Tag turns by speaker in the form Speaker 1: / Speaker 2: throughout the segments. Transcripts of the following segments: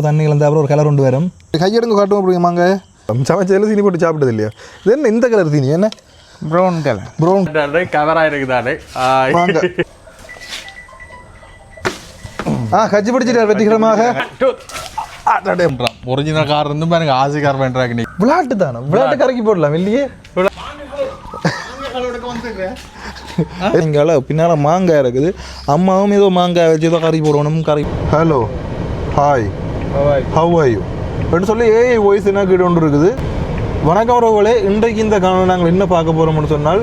Speaker 1: தண்ணி இழந்த அப்புறம் ஒரு கலர் கொண்டு வரும். கையெடுங்க காட்டும் அப்படி மாங்க சமைச்சதில் சீனி போட்டு சாப்பிட்டது இல்லையா? இது என்ன இந்த கலர் சீனி? என்ன
Speaker 2: ப்ரௌன் கலர்?
Speaker 1: ப்ரௌன்
Speaker 2: கவராக இருக்குதானே.
Speaker 1: கச்சி பிடிச்சிட்டார் வெற்றிகரமாக.
Speaker 2: ஒரிஜினல் கார் இருந்து எனக்கு ஆசை கார் பண்ணுறாங்க. நீ
Speaker 1: விளையாட்டு தானே, விளையாட்டு கரைக்கி போடலாம் இல்லையே. எங்கால பின்னால் மாங்காய் இருக்குது. அம்மாவும் ஏதோ மாங்காய் வச்சு ஏதோ கறி போடணும். கறி hello hi how are you அப்படின்னு சொல்லி ஏஐ வாய்ஸ் என்ன கேட்டு ஒன்று இருக்குது. வணக்கம் உறவுகளே, இன்றைக்கு இந்த காணொளி நாங்கள் என்ன பார்க்க போகிறோம்னு சொன்னால்,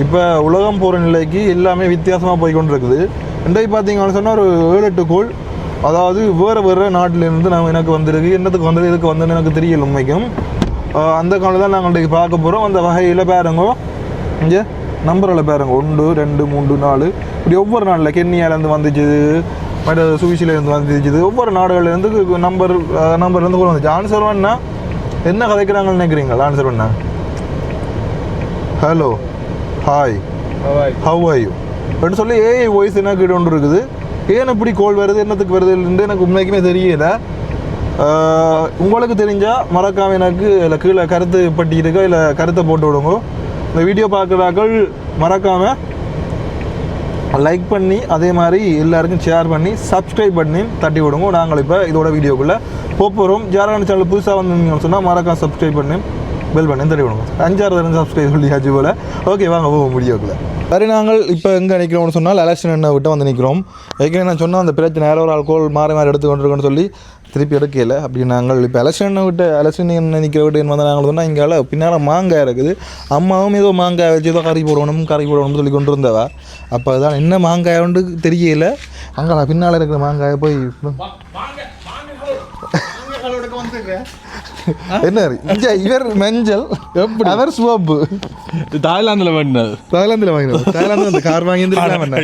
Speaker 1: இப்போ உலகம் போகிற நிலைக்கு எல்லாமே வித்தியாசமாக போய் கொண்டு இருக்குது. இன்றைக்கு பார்த்தீங்கன்னு சொன்னால் ஒரு 7-8 கோள், அதாவது வேறு வேறு நாட்டிலேருந்து எனக்கு வந்திருக்கு. என்னத்துக்கு வந்தது இதுக்கு வந்ததுன்னு எனக்கு தெரியல உண்மைக்கும். அந்த காணொளி தான் நாங்கள் இன்றைக்கு பார்க்க போகிறோம். அந்த வகையில் பாருங்க, இங்கே நம்பரில் பாருங்க 1 2 3 4 இப்படி ஒவ்வொரு நாளில் கென்னியாலேருந்து வந்துச்சு, மற்ற சுவிசிலேருந்து வந்துச்சு, ஒவ்வொரு நாடுகள்லேருந்து நம்பர்லேருந்து கூட வந்துச்சு. ஆன்சர் வேணா என்ன கதைக்கிறாங்கன்னு நினைக்கிறீங்களா? ஆன்சர் பண்ணா hello hi how are you அப்படின்னு சொல்லி ஏஐ வாய்ஸ் என்ன கேட்டு ஒன்று இருக்குது. ஏன் இப்படி கோல் வருது, என்னத்துக்கு வருதுன்னு எனக்கு உண்மைக்குமே தெரியல. உங்களுக்கு தெரிஞ்சால் மறக்காமல் எனக்கு இல்லை கீழே கருத்து பட்டி இருக்கா, இல்லை கருத்தை போட்டு விடுங்க. இந்த வீடியோ பார்க்குறாக்கள் மறக்காமல் லைக் பண்ணி, அதே மாதிரி எல்லாருக்கும் ஷேர் பண்ணி, சப்ஸ்கிரைப் பண்ணி தட்டி விடுங்க. நாங்கள் இப்போ இதோட வீடியோக்குள்ளே போகிறோம். ஜாரான சேனல் புதுசாக வந்தீங்கன்னு சொன்னால் மறக்காம சப்ஸ்கிரைப் பண்ணி பெல் பண்ணி தட்டி விடுங்க. 5-6 தடவை சப்ஸ்கிரைப் சொல்லியாச்சு போல். ஓகே, வாங்க போவோம் வீடியோக்குள்ளே. சரி, நாங்கள் இப்போ எங்கே நிற்கிறோம்னு சொன்னால் எலெக்ஷன் என்ன விட்டு வந்து நிற்கிறோம். ஏற்கனவே நான் சொன்னால் அந்த பிரச்சனை யாரோ ஒரு ஆல்கோல் மாறி எடுத்துக்கொண்டிருக்கோன்னு சொல்லி திருப்பி எடுக்கல. அப்படி நாங்கள் இப்போ எலெக்ஷன் என்ன நிற்கிற விட்டு என்ன வந்தால் நாங்கள் சொன்னால் இங்கே பின்னால் மாங்காய் இருக்குது. அம்மாவும் ஏதோ மாங்காய் வச்சு ஏதோ கறி போடணும்னு சொல்லி கொண்டு இருந்தவா. அப்போ அதுதான் என்ன மாங்காய் ஒன்று தெரியல. அங்கே பின்னால் இருக்கிற மாங்காயை போய் என்ன இவர் மஞ்சள், அவர் சிவப்பு.
Speaker 2: தாய்லாந்துல வாங்கினது.
Speaker 1: தாய்லாந்து அந்த கார் வாங்கி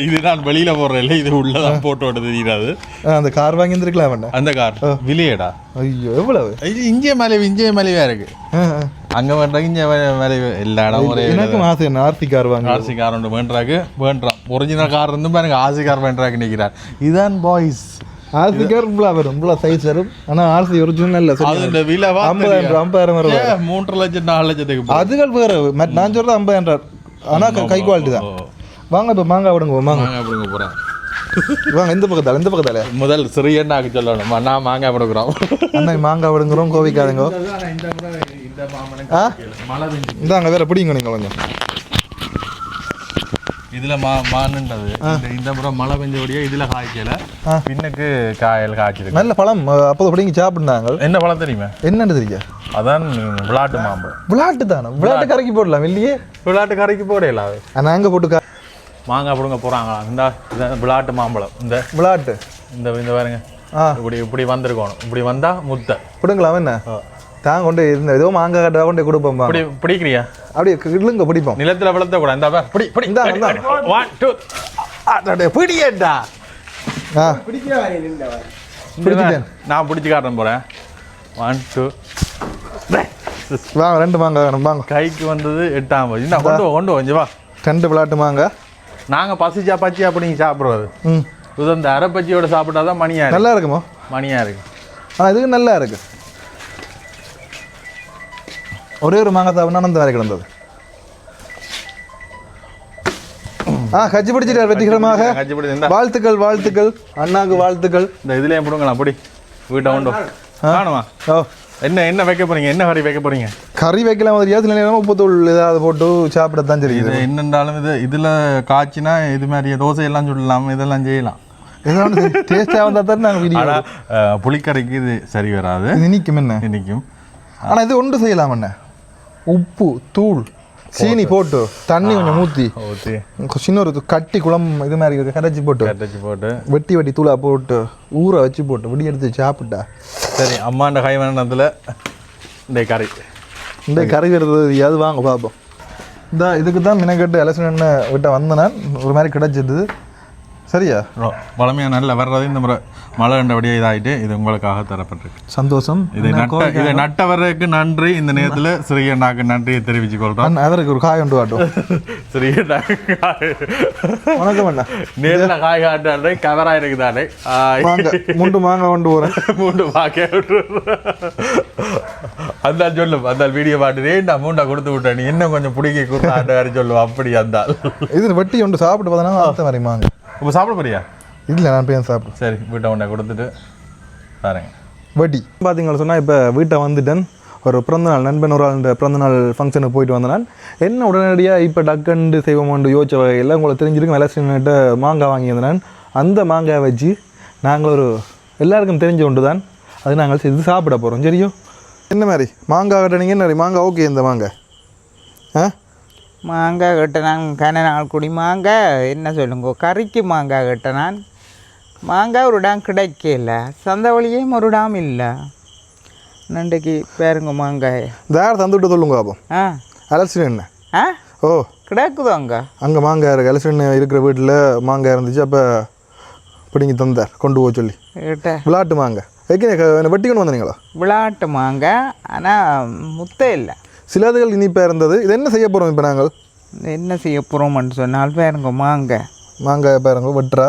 Speaker 2: இதுதான் வெளியில போடுற இல்லை, இது உள்ளதான் போட்டோட தெரியாது.
Speaker 1: அந்த கார் வாங்கி இருக்கலாம். அந்த கார்
Speaker 2: விலையடா.
Speaker 1: ஐயோ, எவ்வளவு?
Speaker 2: இது இஞ்சிய மலைவா இருக்கு. அங்க வேண்டாம், இங்க மலை எல்லா இடம் ஒரே.
Speaker 1: எனக்கும் ஆசை என்ன ஆர்சி கார் வாங்க.
Speaker 2: ஆர்சி கார் ஒன்று வேண்டாம். ஒரிஜினல் கார் இருந்து எனக்கு ஆர்சி கார் வேண்டாக்கு நிற்கிறார். இதுதான் பாய்ஸ்.
Speaker 1: ஆர்சி கார் வரும், சைஸ் வரும். ஆனால் ஆர்சி ஒரிஜினல் இல்லை. 50,000 வரும்.
Speaker 2: 3 லட்சம் 4 லட்சத்துக்கு
Speaker 1: அதுகள் வேறு. நான் சொல்கிறது 50,000. ஆனால் கை குவாலிட்டி தான். வாங்க இப்போ மாங்காய் விடுங்க.
Speaker 2: மாங்காய் விடுங்க போகிறேன்.
Speaker 1: வாங்க இந்த பக்கத்தால
Speaker 2: முதல் சிறியண்ணாக்கு சொல்லணும். நான் மாங்காய் விடுக்கிறோம்.
Speaker 1: அண்ணா மாங்காய் விடுங்குறோம், கோவிக்காதுங்க. இந்தாங்க வேற பிடிங்க நீங்கள் கொஞ்சம்.
Speaker 2: இதுல மானுன்றது இந்த முறை மழை பெஞ்சபடியா இதுல காய்க்கல, பின்னுக்கு காயல் காய்ச்சிருக்கு.
Speaker 1: நல்ல பழம். அப்போது பிடிங்கி சாப்பிடுனாங்க.
Speaker 2: என்ன பழம் தெரியுமா?
Speaker 1: என்னன்னு தெரியும்?
Speaker 2: அதான் விளாட்டு மாம்பழம்.
Speaker 1: விளாட்டு தானே? விளாட்டு கரைக்கு போடலாம் இல்லையே?
Speaker 2: விளாட்டு கரைக்கு போடல.
Speaker 1: ஆனால் அங்கே போட்டு
Speaker 2: மாங்காய் பிடுங்க போறாங்களா? இந்த விளாட்டு மாம்பழம். இந்த விளாட்டு இந்த பாருங்க, இப்படி வந்திருக்கணும். இப்படி வந்தா முத்தை
Speaker 1: பிடுங்கலாம். என்ன தான் கொண்டு இருந்த ஏதோ மாங்காய் கட்டா கொண்டு கொடுப்போம்.
Speaker 2: பிடிக்கிறியா?
Speaker 1: அப்படியே இல்லைங்க பிடிப்போம்.
Speaker 2: நிலத்துல வளர்த்த கூட இந்த பிடிக்கா. நான் பிடிச்சி காட்டுறேன் போறேன். 1 2
Speaker 1: வாங்க. 2 மாங்காய் வேணும். வாங்க.
Speaker 2: கைக்கு வந்தது 8 கொண்டு கொஞ்சம் வா.
Speaker 1: 2 விளாட்டு மாங்காய்.
Speaker 2: நாங்கள் பசிச்சா பச்சி அப்படி சாப்பிட்றது. இந்த அரைப்பச்சியோட சாப்பிட்டாதான் மணியா
Speaker 1: நல்லா இருக்குமோ?
Speaker 2: மணியா இருக்கு.
Speaker 1: ஆனால் இதுக்கு நல்லா இருக்கு. ஒரே ஒரு மாங்காய் சாப்பிட்னா அந்த வேலை கிடந்தது. கச்சி பிடிச்சிட்டார் வெற்றிகரமாக. வாழ்த்துக்கள் அண்ணாக்கு வாழ்த்துக்கள்.
Speaker 2: இந்த இதுல பிடுங்கலாம். அப்படி வீட்டை கொண்டு காணுமா? என்ன வைக்க போறீங்க? என்ன கறி வைக்க போறீங்க?
Speaker 1: கறி வைக்கலாம். உப்புத்தூள் ஏதாவது போட்டு சாப்பிடத்தான் சரி.
Speaker 2: இது என்னென்றாலும் இதுல காய்ச்சினா இது மாதிரி தோசை எல்லாம் சுடலாம், இதெல்லாம் செய்யலாம்.
Speaker 1: டேஸ்டாக வந்தால் தான் நாங்கள் வீடியோ.
Speaker 2: புளிக்கறிக்கு இது சரி வராது.
Speaker 1: இனிக்கும். என்ன இனிக்கும். ஆனால் இது ஒன்று செய்யலாம். என்ன உப்பு தூள் சீனி போட்டு தண்ணி கொஞ்சம் ஊற்றி சின்ன ஒரு கட்டி குழம்பு இது மாதிரி கரைச்சி போட்டு வெட்டி தூளா போட்டு ஊற வச்சு போட்டு விடி எடுத்து சாப்பிட்டா
Speaker 2: சரி. அம்மாண்ட கைவனத்தில் இந்த
Speaker 1: கறி வருது. அது வாங்க பார்ப்போம். இதுக்கு தான் மினக்கட்டு எலெக்ஷன் விட்ட வந்தேன். ஒரு மாதிரி கிடச்சிது. சரியா
Speaker 2: வளமையாக நல்ல வர்றது இந்த முறை மழை கண்டபடியே இதாகிட்டு இது உங்களுக்காக தரப்பட்டிருக்கு.
Speaker 1: சந்தோஷம்.
Speaker 2: இதை நட்டவருக்கு நன்றி. இந்த நேரத்தில் சிறியண்ணாக்கு நன்றியை தெரிவிச்சு கொள்கிறோம்.
Speaker 1: அவருக்கு ஒரு காய் கொண்டு வாட்டும்.
Speaker 2: சிறியண்ணா
Speaker 1: வணக்கம் அண்ணா.
Speaker 2: நேரில் காய் காட்டாலே கவராக இருக்குதானே
Speaker 1: மூன்று மாங்காய் கொண்டு போகிறேன்.
Speaker 2: மூன்று மாங்காய் அந்த சொல்லும் அந்த வீடியோ பாட்டு ஏண்டா மூண்டா கொடுத்து விட்டேன் நீ இன்னும் கொஞ்சம் பிடிக்க கொடுத்தாட்டு சொல்லுவோம். அப்படி அந்த
Speaker 1: இது வெட்டி ஒன்று சாப்பிட்டு பார்த்தோன்னா அடுத்த மாதிரி மாங்க.
Speaker 2: இப்போ சாப்பிட போறியா? இல்லை,
Speaker 1: நான் போய் சாப்பிடுறேன்.
Speaker 2: சரி, வீட்டை ஒன்றை கொடுத்துட்டு பாருங்க.
Speaker 1: வட்டி பார்த்தீங்கன்னு சொன்னால் இப்போ வீட்டை வந்துட்டேன். ஒரு பிறந்தநாள் நண்பன் ஒரு ஆள் பிறந்தநாள் ஃபங்க்ஷனுக்கு போயிட்டு வந்தனால் என்ன உடனடியாக இப்போ டக்குண்டு செய்வோம்னு யோசிச்ச வகையில் உங்களுக்கு தெரிஞ்சிருக்கும் எலக்ட்ரின்கிட்ட மாங்காய் வாங்கியிருந்தேன். அந்த மாங்காய் வச்சு நாங்கள் ஒரு எல்லாருக்கும் தெரிஞ்ச ஒன்று தான் அது நாங்கள் செய்து சாப்பிட போகிறோம். சரியோ? என்ன மாதிரி மாங்காய் கட்டினீங்க? என்ன மாங்காய் ஓகே? இந்த மாங்காய்
Speaker 3: மாங்காய் கட்டினான் கனநாள் குடி மாங்காய் என்ன சொல்லுங்க கறிக்கு மாங்காய் கட்டினான். மாங்காய் ஒரு இடம் கிடைக்கல, சந்தை வழியும் ஒரு இடம் இல்லை. நண்டைக்கு பேருங்க மாங்காய்
Speaker 1: இந்த யார் தந்து விட்டு சொல்லுங்க அப்போ. அலசின் என்ன ஓ
Speaker 3: கிடக்குதோ அங்கே
Speaker 1: மாங்காய் இருக்குது. அலசின் இருக்கிற வீட்டில் மாங்காய் இருந்துச்சு. அப்போ பிடிங்கி தந்தார் கொண்டு போக சொல்லி. விளாட்டு மாங்காய் வெட்டி கொண்டு வந்தீங்களா?
Speaker 3: விளாட்டு மாங்காய் ஆனால் முத்தை இல்லை.
Speaker 1: சிலதுகள் இனிப்பாக இருந்தது. இது என்ன செய்ய போகிறோம் இப்போ நாங்கள்?
Speaker 3: என்ன செய்ய போகிறோம்னு சொன்னால் பேருங்க மாங்காய்
Speaker 1: பாருங்க வெட்டுறா.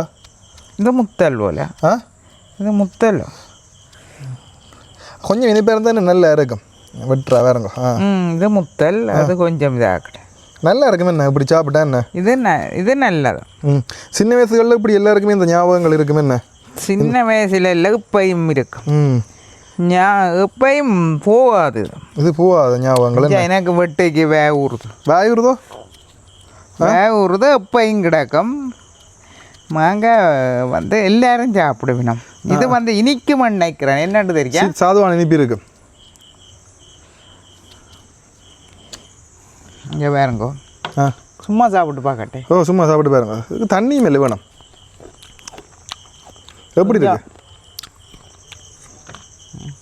Speaker 3: இது முத்தல் போல. இது முத்தல்
Speaker 1: கொஞ்சம் இனிப்பாக இருந்தால் நல்லா இருக்கும். வெட்டுறா வேறங்க.
Speaker 3: இது முத்தல். அது கொஞ்சம் இதாகட்ட
Speaker 1: நல்லா இருக்குமே. என்ன இப்படி சாப்பிட்டா என்ன
Speaker 3: இது நல்லது.
Speaker 1: சின்ன வயசுகளில் இப்படி எல்லாருக்குமே இந்த ஞாபகங்கள் இருக்குமே. என்ன
Speaker 3: சின்ன வயசுல இல்லை இப்பயும் இருக்கும். எப்பயும் போகாது. இது
Speaker 1: போகாது ஞாபகங்கள்.
Speaker 3: எனக்கு வெட்டைக்கு வேவுறுதோ எப்பயும் கிடக்கும். மாங்காய் வந்து எல்லாரும் சாப்பிடுவினோம். இது வந்து இனிக்கும் நினைக்கிறேன். என்னன்னு தெரியும்,
Speaker 1: சாதுவான இனிப்பு இருக்கு.
Speaker 3: இங்கே வேறுங்கோ சும்மா சாப்பிட்டு பார்க்கட்டே.
Speaker 1: சும்மா சாப்பிட்டு பாருங்க. தண்ணியும் இல்லை வேணும். எப்படி இருக்கு?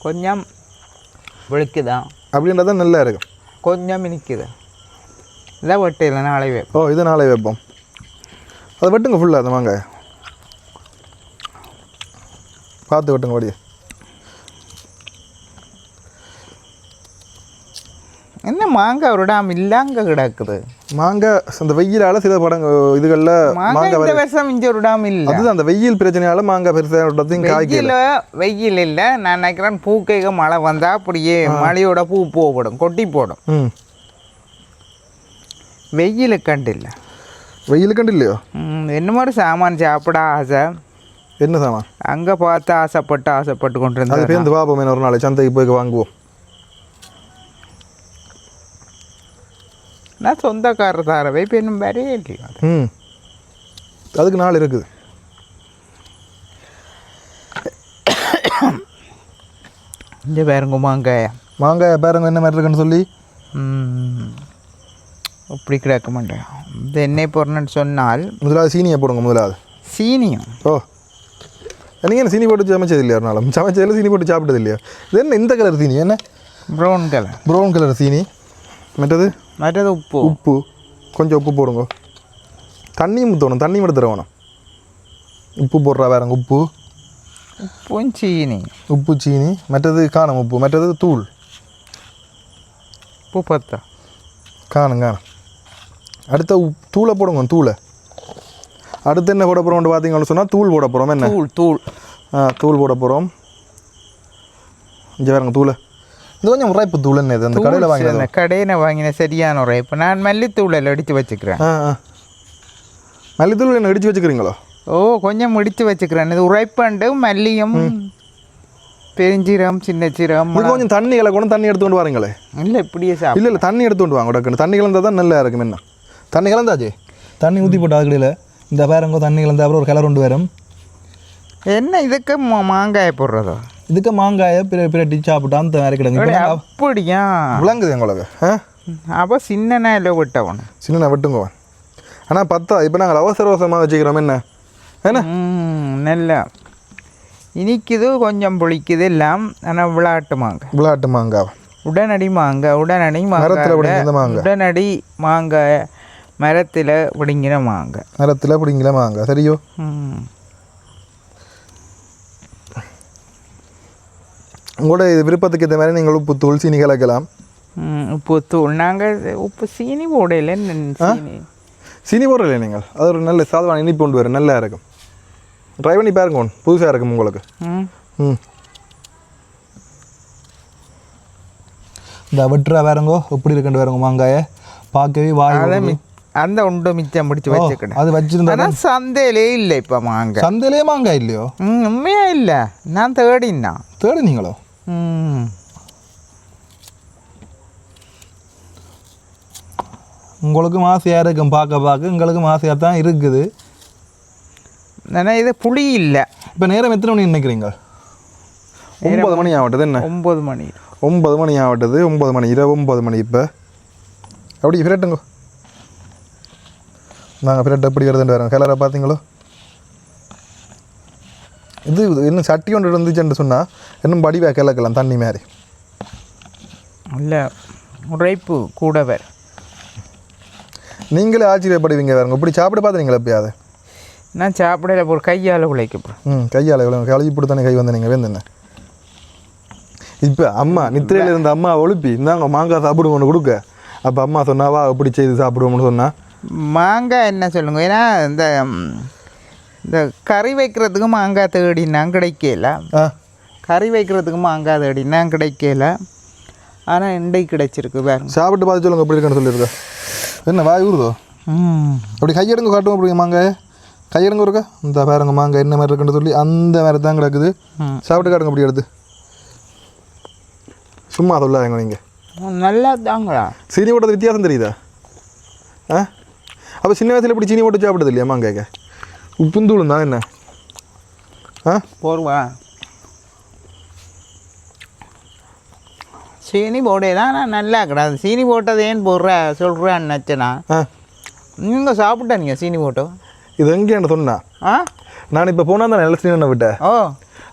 Speaker 3: கொஞ்சம் விழுக்குதான்
Speaker 1: அப்படின்றதான் நல்லா இருக்கும்.
Speaker 3: கொஞ்சம் இனிக்குது. இதான் வெட்டு இல்லை நாளை வைப்போம்.
Speaker 1: இது நாளை வைப்போம். அதை வெட்டுங்க ஃபுல்லாக. அந்த மாங்காய் பார்த்து வெட்டுங்க. வடிய
Speaker 3: என்ன மாங்காய் ஒரு டாம் இல்லாங்க கிடக்குது.
Speaker 1: மாங்காய் அந்த வெயிலால் சில படம் இதுகளில்
Speaker 3: மாங்காய் வருஷம் இஞ்சி ஒரு டாம் இல்லை.
Speaker 1: அதுதான் அந்த வெயில் பிரச்சனையால மாங்காய் பெருசாக
Speaker 3: வெயில் இல்லை. நான் நினைக்கிறேன் பூக்கைக்கு மழை வந்தால் அப்படியே மழையோட பூ போடும், கொட்டி போடும். வெயில் கண்டு இல்லை.
Speaker 1: வெயில் கண்டு இல்லையோ?
Speaker 3: என்ன மாதிரி சாமான் சாப்பிட ஆசை.
Speaker 1: என்ன சாமான்?
Speaker 3: அங்கே பார்த்து ஆசைப்பட்டு கொண்டு இருந்தேன்.
Speaker 1: அது பேருந்து பார்ப்போம். ஒரு நாள் சந்தைக்கு போய் வாங்குவோம்.
Speaker 3: நான் சொந்தக்காரர் தாரவை இப்போ இன்னும் வேறையே இல்லையா?
Speaker 1: அதுக்கு நாள் இருக்குது.
Speaker 3: இந்த பேருங்க மாங்காய்
Speaker 1: பேருங்க என்ன மாதிரி இருக்குன்னு சொல்லி
Speaker 3: அப்படி கிடக்க மாட்டேன். இது என்னை போடுறேன்னு சொன்னால்
Speaker 1: முதலாவது சீனியை போடுங்க. முதலாவது
Speaker 3: சீனியும்
Speaker 1: நீங்கள் என்ன சீனி போட்டு சமைச்சது இல்லையா? ஒரு நாளும் சமைச்சதில் சீனி போட்டு சாப்பிட்டது இல்லையா? இது என்ன இந்த கலர் சீனி? என்ன ப்ரௌன் கலர் சீனி. மற்றது உப்பு கொஞ்சம் உப்பு போடுங்க. தண்ணியும் ஊற்றணும். தண்ணி மட்டும் தரணும். உப்பு போடுறா வேறங்க. உப்பு சீனி. மற்றது காணும் உப்பு. மற்றது தூள்.
Speaker 3: உப்பு பத்தா
Speaker 1: காணும். அடுத்த தூளை போடுங்க. அடுத்து என்ன போட போகிறோம்னு பார்த்தீங்கன்னு சொன்னால் தூள் போட போகிறோம். என்ன தூள் போட போகிறோம். இங்கே வேறங்க தூள். இது கொஞ்சம் உரைப்பு தூள். என்ன இது? அந்த
Speaker 3: கடையில் வாங்கின சரியான உரைப்பு. நான் மல்லித்தூளில் அடித்து வச்சுக்கிறேன்.
Speaker 1: மல்லித்தூள் என்ன இடித்து வச்சுக்கிறீங்களோ?
Speaker 3: கொஞ்சம் இடித்து வச்சுக்கிறேன். இது உரைப்பண்டு மல்லியும் பெருஞ்சீரகம் சின்ன சீரகம்.
Speaker 1: கொஞ்சம் தண்ணி கலக்கணும். தண்ணி எடுத்து கொண்டு வரீங்களே?
Speaker 3: இல்லை இப்படியே
Speaker 1: இல்லை தண்ணி எடுத்து கொண்டு வாங்க. உடக்கணும். தண்ணி கலந்தால் தான் நல்லா இருக்கும். என்ன தண்ணி கலந்தாச்சு? தண்ணி ஊற்றி போட்டு அதுக்கடையில் இந்த பேரங்கோ தண்ணி கலந்தா அப்புறம் ஒரு கலர் கொண்டு வரும்.
Speaker 3: என்ன இதுக்கு மாங்காயை போடுறதோ?
Speaker 1: இதுக்கு மாங்காயை பிரட்டி சாப்பிட்டா அந்த மாதிரி கிடங்கு.
Speaker 3: அப்படியா?
Speaker 1: விளங்குது உங்களுக்கு?
Speaker 3: அப்போ சின்ன வெட்டவன்
Speaker 1: சின்ன வெட்டுங்க. ஆனால் பத்தா இப்போ நாங்கள் அவசரமாக வச்சுக்கிறோம். என்ன
Speaker 3: நல்லா இனிக்குது, கொஞ்சம் புளிக்குது எல்லாம். ஆனால் விளாட்டு மாங்காய்
Speaker 1: உடனடி
Speaker 3: மாங்காய். உடனடி மாங்காய் மரத்தில் பிடிங்கிற மாங்காய்.
Speaker 1: மரத்தில் பிடிங்கிற மாங்காய் சரியோ. உங்களோட விருப்பத்துக்கு ஏற்ற மாதிரி நீங்கள் உப்பு தூள் சீனி கலக்கலாம்.
Speaker 3: உப்பு தூள் நாங்கள் உப்பு சீனி போடல.
Speaker 1: சீனி போடல நீங்கள், அது ஒரு நல்ல சாதமான இனிப்பு கொண்டு வரும், நல்லா இருக்கும். ட்ரை பண்ணி பாருங்க, ஒன்று புதுசாக இருக்கும் உங்களுக்கு. இந்த வெட்டுறா வேறங்கோ எப்படி இருக்குன்னு வேறங்க மாங்காயை பார்க்கவே வாய்
Speaker 3: அந்த உண்டு மிச்சம் பிடிச்சி வச்சுக்கிட்டேன்.
Speaker 1: அது வச்சிருந்தா
Speaker 3: சந்தையிலே இல்லை இப்போ மாங்காய்.
Speaker 1: சந்தையிலே மாங்காய் இல்லையோ?
Speaker 3: உண்மையா இல்லை, நான் தேடினீங்களோ?
Speaker 1: உங்களுக்கும் ஆசையாக இருக்கும் பார்க்க எங்களுக்கும் ஆசையாக தான் இருக்குது.
Speaker 3: ஆனால் இது புளி இல்லை.
Speaker 1: இப்போ நேரம் எத்தனை மணி நினைக்கிறீங்க? 9 மணி ஆகட்டது. என்ன
Speaker 3: 9 மணி?
Speaker 1: 9 மணி ஆகட்டது. 9 மணி, இரவு 9 மணி. இப்போ அப்படி ஃபிரட்டுங்க, நாங்கள் ஃபிரட் எப்படி வருதுன்னு வரோம். கலரை பார்த்தீங்களோ? இது இன்னும் சட்டி கொண்டு இருந்துச்சுன்னு சொன்னால் இன்னும் படிவாக கிளக்கலாம் தண்ணி மாதிரி.
Speaker 3: இல்லை உரைப்பு கூட வேற.
Speaker 1: நீங்களே ஆச்சரியப்படுவீங்க வேறுங்க. இப்படி சாப்பிட பார்த்துறீங்களா எப்பயாவது?
Speaker 3: நான் சாப்பிடல, ஒரு கையால் உழைக்கப்படுறேன்.
Speaker 1: கையால் கழுவி போட்டு தானே கை வந்து நீங்கள் வேந்தண்ணே. இப்போ அம்மா நித்திரையில் இருந்த அம்மா ஒழுப்பி இந்தாங்க மாங்காய் சாப்பிடுவோன்னு கொடுக்க. அப்போ அம்மா சொன்னாவா எப்படி செய்து சாப்பிடுவோம்னு சொன்னா.
Speaker 3: மாங்காய் என்ன சொல்லுங்க, ஏன்னா இந்த கறி வைக்கிறதுக்கு மாங்காய் தேடினா கிடைக்கல. கறி வைக்கிறதுக்கு மாங்காய் தேடினா கிடைக்கல. ஆனால் இன்றைக்கு கிடைச்சிருக்கு வேறு.
Speaker 1: சாப்பிட்டு பார்த்து சொல்லுங்க எப்படி இருக்குன்னு சொல்லியிருக்கேன். என்ன வாய் ஊறுதோ? அப்படி கையெடுங்க காட்டுவோம். அப்படி மாங்காய் கையெடுங்க இருக்கா? இந்த பாருங்க மாங்காய் என்ன மாதிரி இருக்குன்னு சொல்லி அந்த மாதிரி தான் கிடக்குது. சாப்பிட்டு காட்டுங்க அப்படி எடுத்து. சும்மா சொல்லாதீங்க நீங்கள்.
Speaker 3: நல்லா தாங்களா?
Speaker 1: சீனி போட்டது வித்தியாசம் தெரியுதா? அப்போ சின்ன வயசில் இப்படி சீனி போட்டு சாப்பிட்டது இல்லையா மாங்காய்க்க? உப்புந்தூளும் தான் என்ன
Speaker 3: போடுவா சீனி போடே தான் நல்லா கிடையாது. சீனி போட்டது ஏன் சொல்கிறேன்னு நினச்சேன்னா நீங்கள் சாப்பிட்டீங்க சீனி போட்டோம்.
Speaker 1: இது எங்கேன்னு சொன்னா நான் இப்போ போனால் தான் நல்ல சீனி விட்டேன்.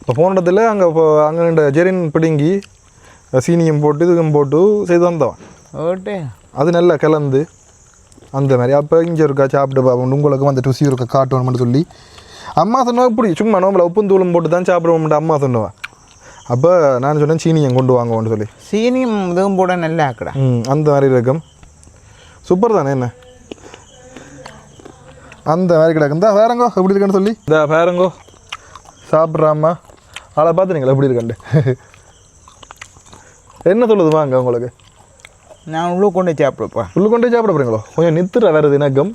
Speaker 1: இப்போ போன இடத்துல அங்கே ஜெரின் பிடுங்கி சீனியும் போட்டு இதுக்கும் போட்டு செய்து வந்தோம்.
Speaker 3: ஓட்டு
Speaker 1: அது நல்லா கலந்து அந்த மாதிரி. அப்போ இங்கே இருக்கா சாப்பிட்டு பார்ப்போம், உங்களுக்கும் அந்த ருசி இருக்க காட்டுவோம்னு சொல்லி அம்மா சொன்னா. இப்படி சும்மா நோம்பில் உப்பும் தூளும் போட்டு தான் சாப்பிடுவோம்ட்டு அம்மா சொன்னுவேன். அப்போ நான் சொன்னேன் சீனியும் கொண்டு வாங்குவோன்னு சொல்லி.
Speaker 3: சீனியும் இதுவும் போட நல்லா ஆக்கடா.
Speaker 1: அந்த மாதிரி இருக்கும். சூப்பர் தானே என்ன? அந்த மாதிரி கிடக்கு. இந்த வேறங்கோ எப்படி இருக்குன்னு சொல்லி இந்த வேறங்கோ சாப்பிட்றாம்மா அதை பார்த்துனீங்களா எப்படி இருக்கண்டு? என்ன சொல்லுது வாங்க உங்களுக்கு?
Speaker 3: நான் உள்ளே கொண்டு சாப்பிடுப்பா.
Speaker 1: உள்ளே கொண்டு சாப்பிட போகிறீங்களோ? கொஞ்சம் நித்திர வருது எனக்கும்.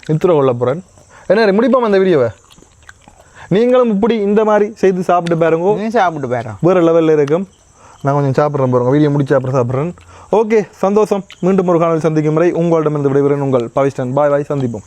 Speaker 1: நித்திர கொள்ள போகிறேன். என்ன முடிப்பாமல் அந்த வீடியோவை நீங்களும் இப்படி இந்த மாதிரி செய்து சாப்பிட்டு பாருங்க.
Speaker 3: சாப்பிட்டு பாருங்க,
Speaker 1: வேறு லெவலில் இருக்கும். நான் கொஞ்சம் சாப்பிட்றேன் பாருங்க. வீடியோ முடிச்சு அப்புறம் சாப்பிட்றேன். ஓகே, சந்தோஷம். மீண்டும் ஒரு காணொலி சந்திக்கும் முறை உங்களிடமிருந்து விடைபெறுகிறேன். உங்கள் பவிஷ்டன். பாய் பாய், சந்திப்போம்.